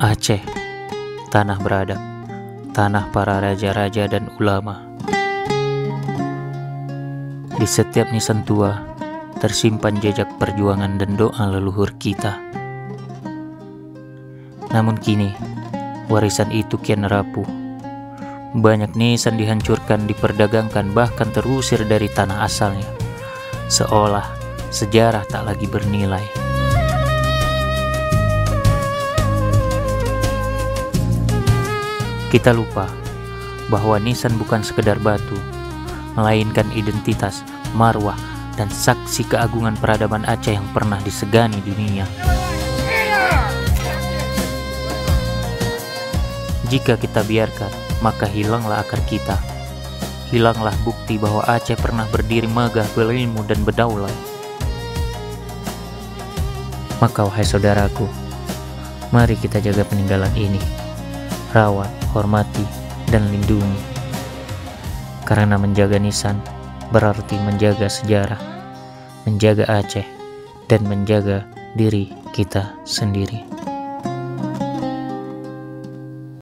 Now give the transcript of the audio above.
Aceh, tanah beradab, tanah para raja-raja dan ulama. Di setiap nisan tua, tersimpan jejak perjuangan dan doa leluhur kita. Namun kini, warisan itu kian rapuh. Banyak nisan dihancurkan, diperdagangkan, bahkan terusir dari tanah asalnya. Seolah sejarah tak lagi bernilai. Kita lupa bahwa nisan bukan sekedar batu, melainkan identitas, marwah, dan saksi keagungan peradaban Aceh yang pernah disegani dunia. Jika kita biarkan, maka hilanglah akar kita. Hilanglah bukti bahwa Aceh pernah berdiri megah, berilmu, dan berdaulat. Maka wahai saudaraku, mari kita jaga peninggalan ini. Rawat, hormati, dan lindungi. Karena menjaga nisan berarti menjaga sejarah, menjaga Aceh, dan menjaga diri kita sendiri.